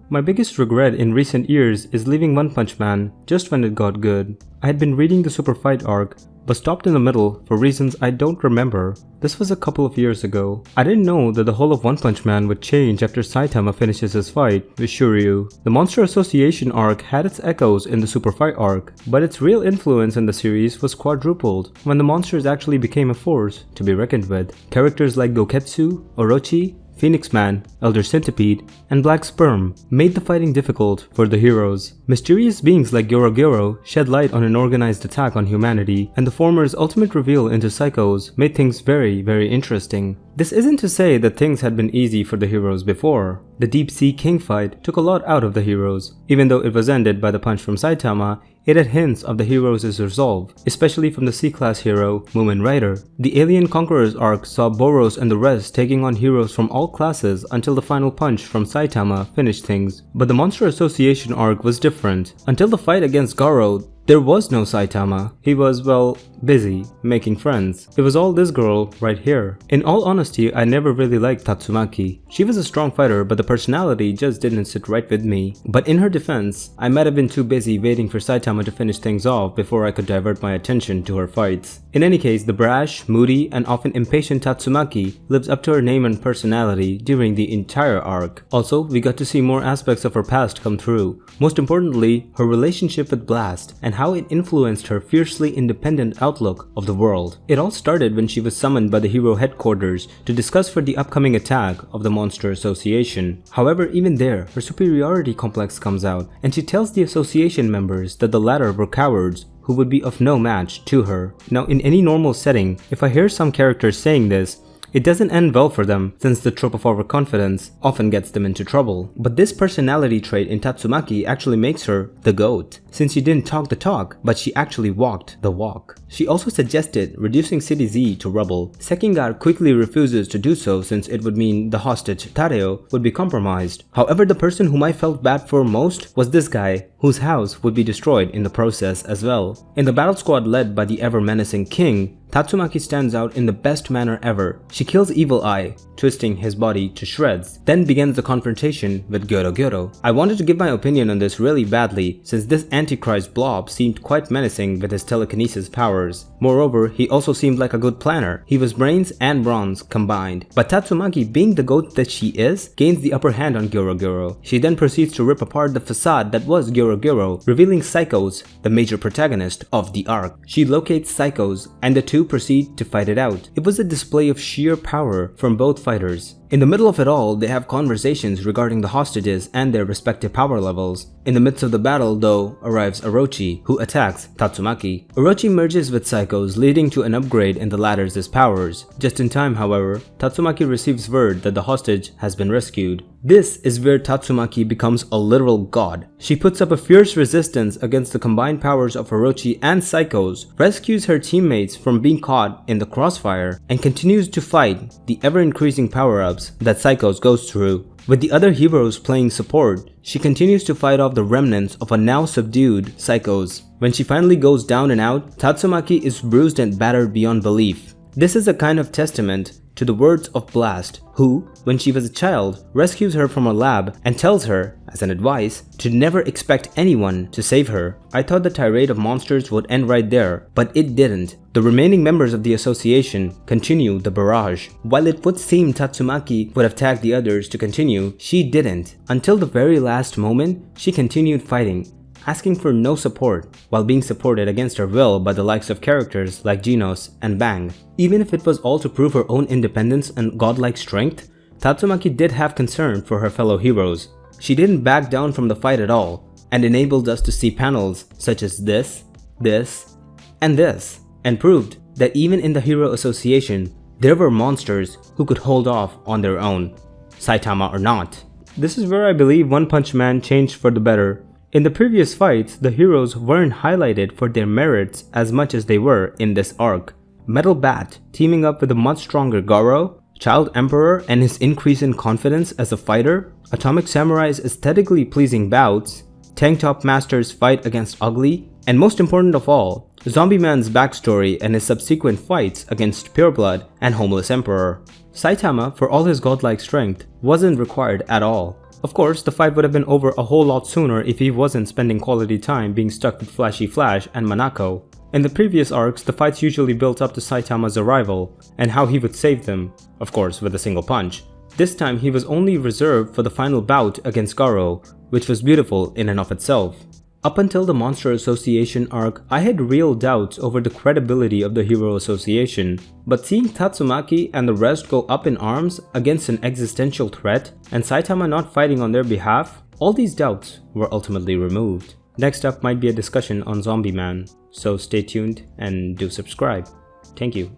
My biggest regret in recent years is leaving One Punch Man just when it got good. I had been reading the Super Fight arc, but stopped in the middle for reasons I don't remember. This was a couple of years ago. I didn't know that the whole of One Punch Man would change after Saitama finishes his fight with Shuryu. The Monster Association arc had its echoes in the Super Fight arc, but its real influence in the series was quadrupled when the monsters actually became a force to be reckoned with. Characters like Goketsu, Orochi, Phoenix Man, Elder Centipede, and Black Sperm made the fighting difficult for the heroes. Mysterious beings like Goro shed light on an organized attack on humanity, and the former's ultimate reveal into Psychos made things very interesting. This isn't to say that things had been easy for the heroes before. The Deep Sea King fight took a lot out of the heroes. Even though it was ended by the punch from Saitama, it had hints of the heroes' resolve, especially from the C-class hero, Moomin Rider. The Alien Conquerors arc saw Boros and the rest taking on heroes from all classes until the final punch from Saitama finished things. But the Monster Association arc was different. Until the fight against Garou, there was no Saitama. He was, well, busy making friends. It was all this girl right here. In all honesty, I never really liked Tatsumaki. She was a strong fighter, but the personality just didn't sit right with me. But in her defense, I might have been too busy waiting for Saitama to finish things off before I could divert my attention to her fights. In any case, the brash, moody, and often impatient Tatsumaki lives up to her name and personality during the entire arc. Also, we got to see more aspects of her past come through. Most importantly, her relationship with Blast and how it influenced her fiercely independent outlook of the world. It all started when she was summoned by the hero headquarters to discuss for the upcoming attack of the Monster Association. However, even there, her superiority complex comes out, and she tells the association members that the latter were cowards who would be of no match to her. Now, in any normal setting, if I hear some characters saying this, it doesn't end well for them, since the trope of overconfidence often gets them into trouble. But this personality trait in Tatsumaki actually makes her the GOAT, since she didn't talk the talk, but she actually walked the walk. She also suggested reducing City Z to rubble. Sekingar quickly refuses to do so since it would mean the hostage Tareo would be compromised. However, the person whom I felt bad for most was this guy, whose house would be destroyed in the process as well. In the battle squad led by the ever-menacing King, Tatsumaki stands out in the best manner ever. She kills Evil Eye, twisting his body to shreds, then begins the confrontation with Goro. I wanted to give my opinion on this really badly, since this Antichrist blob seemed quite menacing with his telekinesis powers. Moreover, he also seemed like a good planner. He was brains and bronze combined. But Tatsumaki, being the GOAT that she is, gains the upper hand on Goro. She then proceeds to rip apart the facade that was Goro, revealing Psychos, the major protagonist of the arc. She locates Psychos, and the two proceed to fight it out. It was a display of sheer power from both fighters. In the middle of it all, they have conversations regarding the hostages and their respective power levels. In the midst of the battle, though, arrives Orochi, who attacks Tatsumaki. Orochi merges with Psychos, leading to an upgrade in the latter's powers. Just in time, however, Tatsumaki receives word that the hostage has been rescued. This is where Tatsumaki becomes a literal god. She puts up a fierce resistance against the combined powers of Orochi and Psychos, rescues her teammates from being caught in the crossfire, and continues to fight the ever-increasing power-ups that Psychos goes through. With the other heroes playing support, she continues to fight off the remnants of a now subdued Psychos. When she finally goes down and out, Tatsumaki is bruised and battered beyond belief. This is a kind of testament to the words of Blast, who, when she was a child, rescues her from a lab and tells her, as an advice, to never expect anyone to save her. I thought the tirade of monsters would end right there, but it didn't. The remaining members of the association continue the barrage. While it would seem Tatsumaki would have tagged the others to continue, she didn't. Until the very last moment, she continued fighting, asking for no support, while being supported against her will by the likes of characters like Genos and Bang. Even if it was all to prove her own independence and godlike strength, Tatsumaki did have concern for her fellow heroes. She didn't back down from the fight at all, and enabled us to see panels such as this, and this, and proved that even in the Hero Association, there were monsters who could hold off on their own, Saitama or not. This is where I believe One Punch Man changed for the better. In the previous fights, the heroes weren't highlighted for their merits as much as they were in this arc. Metal Bat teaming up with a much stronger Garou, Child Emperor and his increase in confidence as a fighter, Atomic Samurai's aesthetically pleasing bouts, Tank Top Master's fight against Ugly, and most important of all, Zombieman's backstory and his subsequent fights against Pureblood and Homeless Emperor. Saitama, for all his godlike strength, wasn't required at all. Of course, the fight would have been over a whole lot sooner if he wasn't spending quality time being stuck with Flashy Flash and Manako. In the previous arcs, the fights usually built up to Saitama's arrival, and how he would save them, of course with a single punch. This time he was only reserved for the final bout against Garou, which was beautiful in and of itself. Up until the Monster Association arc, I had real doubts over the credibility of the Hero Association, but seeing Tatsumaki and the rest go up in arms against an existential threat, and Saitama not fighting on their behalf, all these doubts were ultimately removed. Next up might be a discussion on Zombieman, so stay tuned and do subscribe. Thank you.